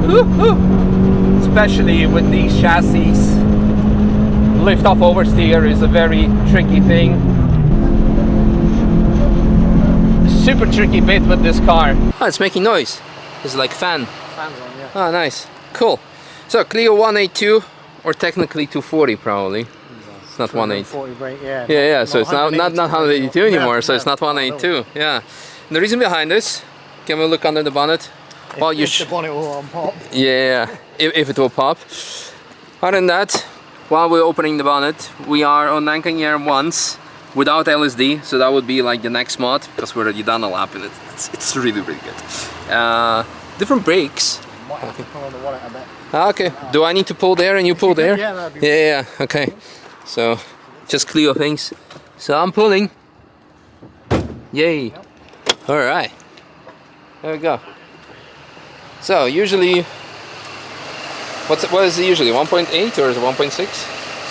especially with these chassis. Lift off oversteer is a very tricky thing. Super tricky bit with this car. Oh, it's making noise. It's like fans on, yeah. Oh, nice, cool. So Clio 182, or technically 240 probably. It's not 180. Brake, yeah. Yeah. So it's not 182 anymore. So it's not 182. Yeah. And the reason behind this, can we look under the bonnet? Well, if the bonnet will pop. Yeah, if it will pop. Other than that, while we're opening the bonnet, we are on Nanking Air 1s without LSD, so that would be like the next mod, because we've already done a lap in it. It's really good. Different brakes. Might have to pull on the wallet a bit. Okay, do I need to pull there and you pull there? Yeah, that'd be yeah, okay. So, just Clio things. So I'm pulling. Yay. Yep. Alright. There we go. So, usually, what is it usually? 1.8 or is it 1.6?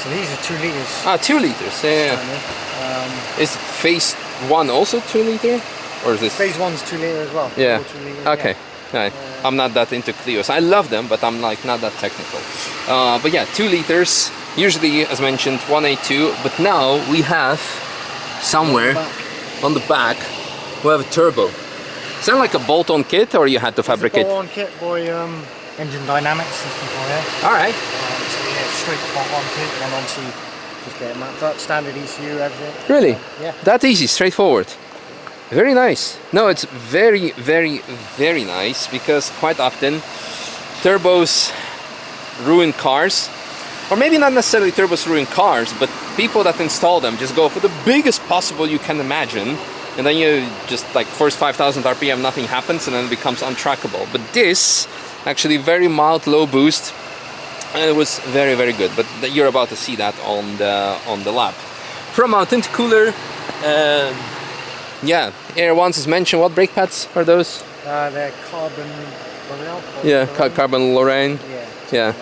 So these are 2 liters. Ah, 2 liters, yeah. Is phase 1 also 2 liter? Or is this? Phase 1's 2 liter as well. Yeah. 2 liters, Okay. yeah. Right. I'm not that into Clios. I love them, but I'm like not that technical. But yeah, 2 liters. Usually, as mentioned, 182. But now we have somewhere on the back we have a turbo. Is that like a bolt-on kit, or you had to fabricate? It's a bolt-on kit by Engine Dynamics and stuff like that. All right. So yeah, straight bolt-on kit, and obviously just get it mapped up, standard ECU, everything. Really? Yeah. That easy, straightforward. Very nice. No, it's very nice, because quite often turbos ruin cars. Or maybe not necessarily turbos ruin cars, but people that install them just go for the biggest possible you can imagine, and then you just like first 5,000 RPM nothing happens, and then it becomes untrackable. But this actually very mild low boost, and it was very good. But you're about to see that on the lap. From mountain to cooler, yeah, Air 1s as mentioned. What brake pads are those? They're carbon Lorraine. Yeah, carbon Lorraine. Yeah.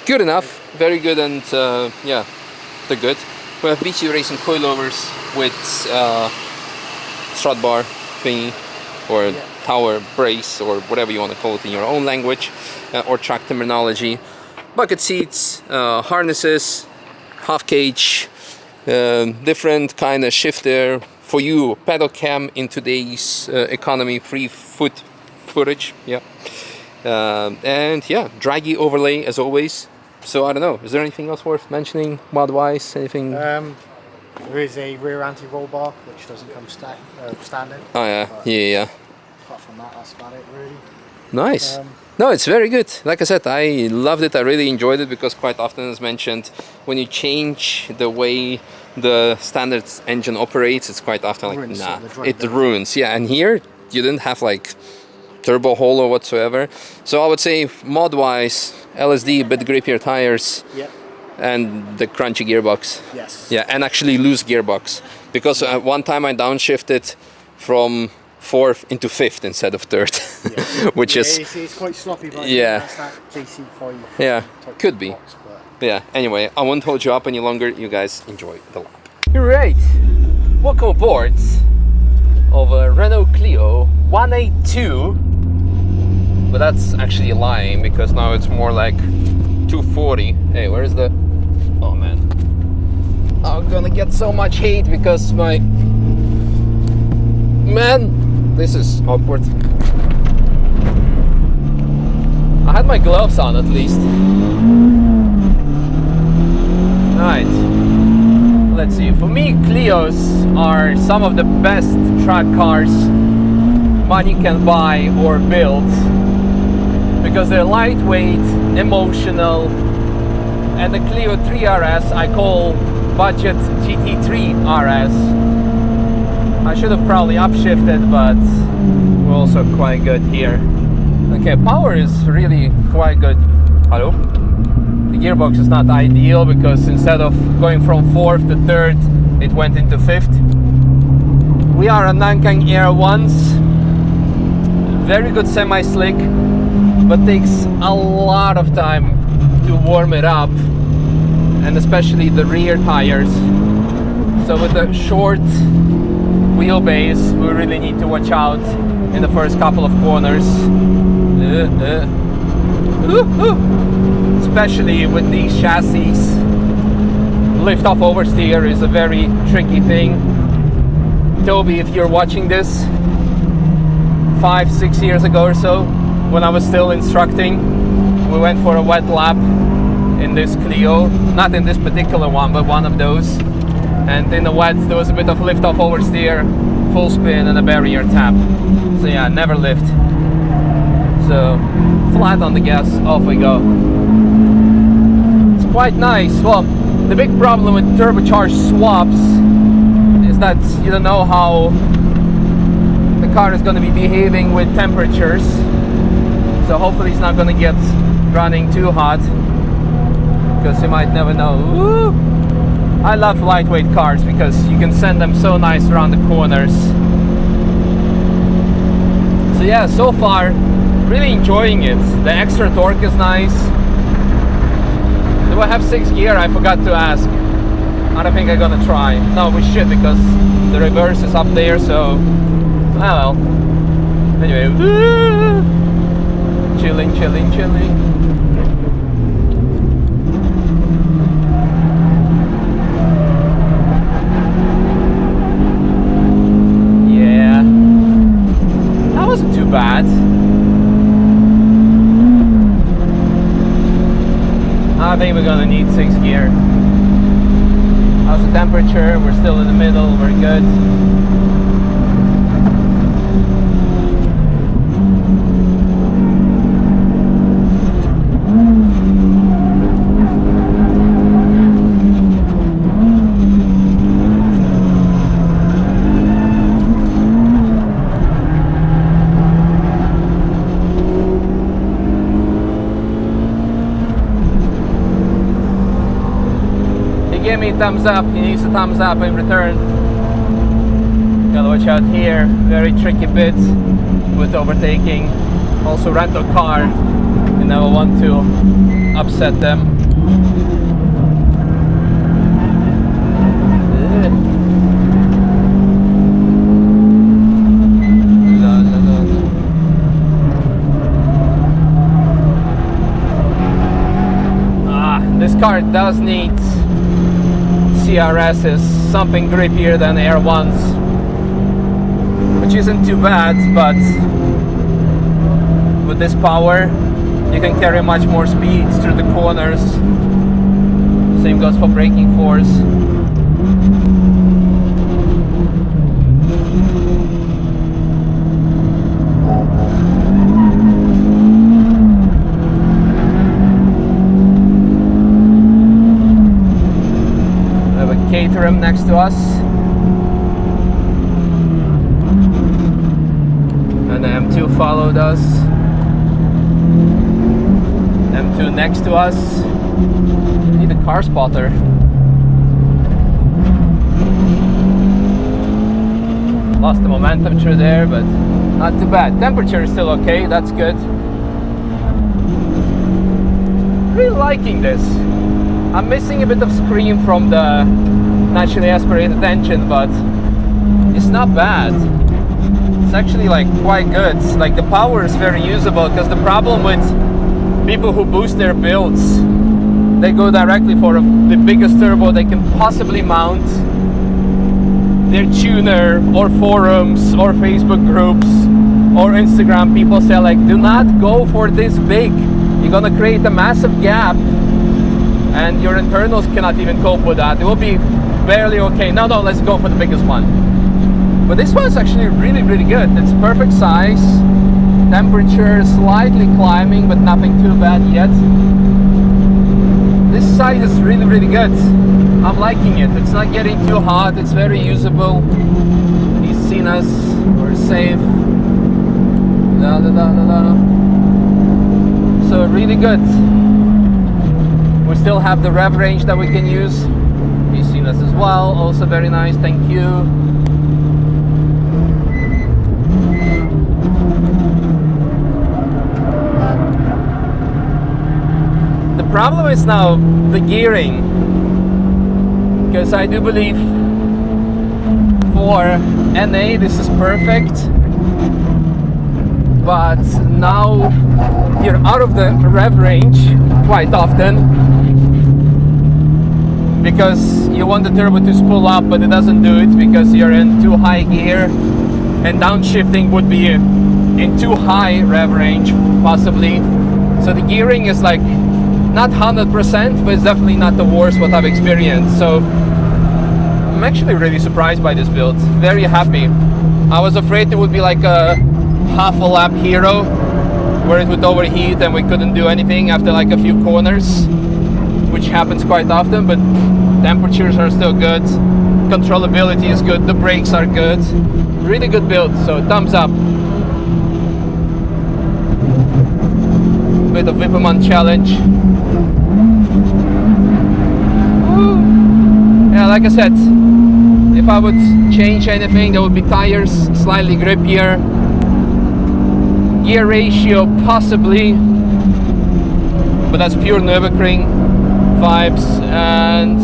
Good enough. Very good, and yeah, they're good. We have BT Racing coilovers with strut bar thingy, or tower brace, or whatever you want to call it in your own language, or track terminology. Bucket seats, harnesses, half cage, different kind of shifter for you, pedal cam in today's economy, free footage, yeah. And yeah, draggy overlay as always. So I don't know, is there anything else worth mentioning mod-wise? Anything? There is a rear anti-roll bar which doesn't come standard. Oh yeah, yeah. Apart from that, that's about it really. Nice. No, it's very good. Like I said, I loved it. I really enjoyed it, because quite often, as mentioned, when you change the way the standard engine operates, it's quite often like, nah, it ruins. Yeah, and here you didn't have like turbo hole or whatsoever. So I would say mod-wise, LSD, bit grippier tires, and the crunchy gearbox. Yes. Yeah, and actually loose gearbox, because one time I downshifted from 4th into 5th instead of 3rd, which is it's quite sloppy, but that's that JC5. Yeah, could be. Box, yeah. Anyway, I won't hold you up any longer. You guys enjoy the lap. Great. Welcome aboard of a Renault Clio 182. But that's actually lying, because now it's more like 240. Hey, where's the... Oh man, I'm gonna get so much hate because my... Man, this is awkward. I had my gloves on at least. Right, let's see. For me, Clios are some of the best track cars money can buy or build, because they're lightweight, emotional, and the Clio 3 RS I call budget GT3 RS. I should have probably upshifted, but we're also quite good here. Okay, power is really quite good. Hello? The gearbox is not ideal, because instead of going from 4th to 3rd, it went into 5th. We are on Nanking Air 1s. Very good semi-slick, but takes a lot of time to warm it up, and especially the rear tires. So with the short wheelbase, we really need to watch out in the first couple of corners. especially with these chassis. Lift off oversteer is a very tricky thing. Toby, if you're watching this, 5-6 years ago or so, when I was still instructing, we went for a wet lap in this Clio, not in this particular one, but one of those. And in the wet, there was a bit of lift off oversteer, full spin, and a barrier tap. So yeah, never lift. So flat on the gas, off we go. It's quite nice. Well, the big problem with turbocharged swaps is that you don't know how the car is going to be behaving with temperatures. So hopefully it's not going to get running too hot, because you might never know. Woo! I love lightweight cars because you can send them so nice around the corners. So yeah, so far really enjoying it. The extra torque is nice. Do I have 6 gear? I forgot to ask. I don't think I'm gonna try. No, we should, because the reverse is up there, so well. Anyway, woo! Chilling. Yeah, that wasn't too bad. I think we're gonna need 6 gear. How's the temperature? We're still in the middle, we're good. Give me a thumbs up. He needs a thumbs up in return. Gotta watch out here. Very tricky bit with overtaking. Also rental car. You never want to upset them. This car does need CRS, is something grippier than Air 1's, which isn't too bad, but with this power you can carry much more speeds through the corners. Same goes for braking force. Caterham next to us, and the M2 followed us. M2 next to us. Need a car spotter. Lost the momentum through there, but not too bad. Temperature is still okay, that's good. Really liking this. I'm missing a bit of scream from the naturally aspirated engine, but it's not bad. It's actually like quite good. Like the power is very usable, because the problem with people who boost their builds, they go directly for the biggest turbo they can possibly mount. Their tuner or forums or Facebook groups or Instagram people say like, do not go for this big. You're gonna create a massive gap and your internals cannot even cope with that. It will be barely okay. No, let's go for the biggest one. But this one's actually really good. It's perfect size. Temperature slightly climbing, but nothing too bad yet. This side is really good. I'm liking it. It's not getting too hot. It's very usable. He's seen us. We're safe. So really good. We still have the rev range that we can use. He's seen us as well. Also very nice. Thank you. The problem is now the gearing, because I do believe for NA this is perfect, but now you're out of the rev range quite often because you want the turbo to spool up, but it doesn't do it because you're in too high gear, and downshifting would be in too high rev range possibly. So the gearing is like not 100%, but it's definitely not the worst what I've experienced. So I'm actually really surprised by this build. Very happy. I was afraid it would be like a half a lap hero where it would overheat and we couldn't do anything after like a few corners, which happens quite often, but temperatures are still good, controllability is good, the brakes are good. Really good build, so thumbs up. Bit of Wipperman challenge. Woo. Yeah, like I said, if I would change anything, there would be tires slightly grippier, gear ratio possibly, but that's pure Nürburgring vibes, and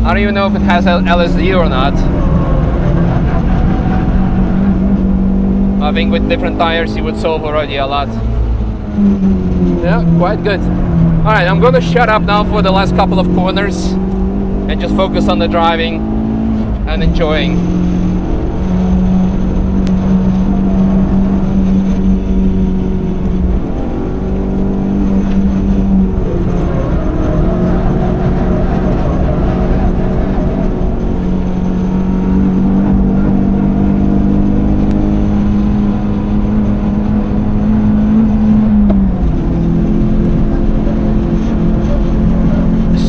I don't even know if it has LSD or not. I think with different tires you would solve already a lot. Yeah, quite good. Alright, I'm gonna shut up now for the last couple of corners and just focus on the driving and enjoying.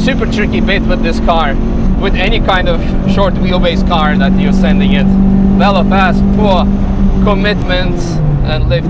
Super tricky bit with this car, with any kind of short wheelbase car that you're sending it. Velo fast, poor commitment and lift.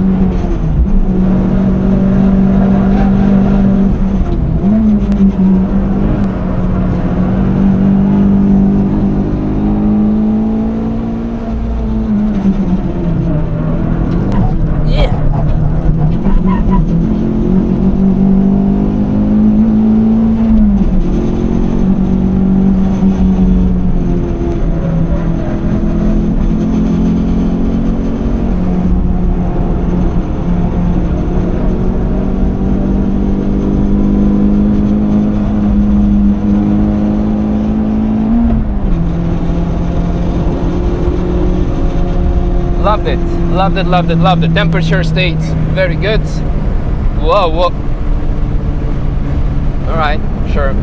Loved it, loved it, loved it, loved it. Temperature stayed very good. Whoa, whoa. All right, sure.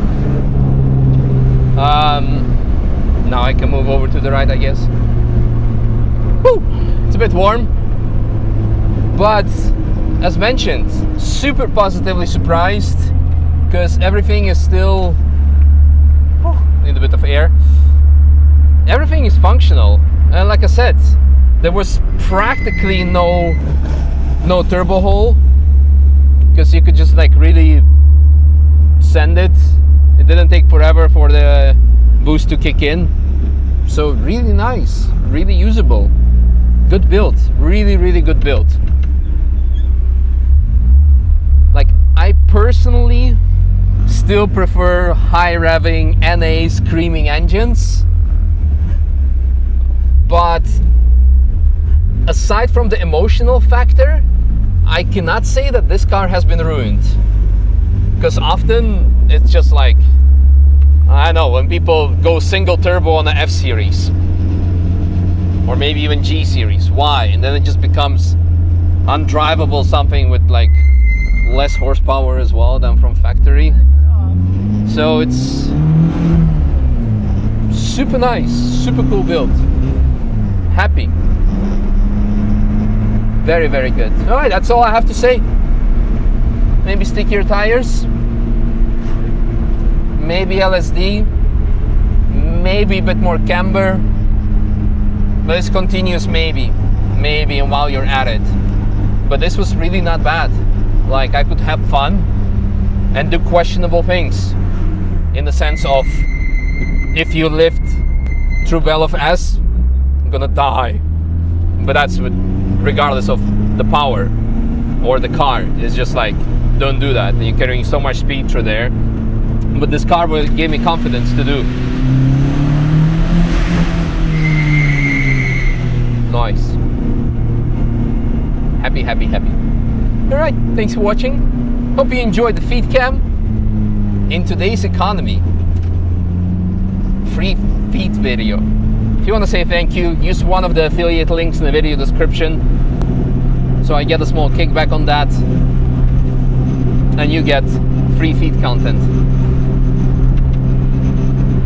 Now I can move over to the right, I guess. Woo! It's a bit warm, but as mentioned, super positively surprised because everything is still. Need a bit of air. Everything is functional, and like I said, there was practically no turbo hole because you could just like really send it. It didn't take forever for the boost to kick in. So really nice, really usable. Good build, really, really good build. Like I personally still prefer high revving NA screaming engines, but aside from the emotional factor, I cannot say that this car has been ruined. Because often it's just like, I know, when people go single turbo on the F series or maybe even G series, why? And then it just becomes undrivable, something with like less horsepower as well than from factory. So it's super nice, super cool build. Happy. Very, very good. All right, that's all I have to say. Maybe stickier tires, maybe LSD, maybe a bit more camber, but it's continuous maybe, and while you're at it. But this was really not bad. Like I could have fun and do questionable things in the sense of if you lift through Bell of S, I'm gonna die. But that's regardless of the power or the car. It's just like, don't do that. You're carrying so much speed through there. But this car gave me confidence to do. Nice. Happy, happy, happy. Alright, thanks for watching. Hope you enjoyed the feed cam. In today's economy, free feed video. If you want to say thank you, use one of the affiliate links in the video description, so I get a small kickback on that, and you get free feed content.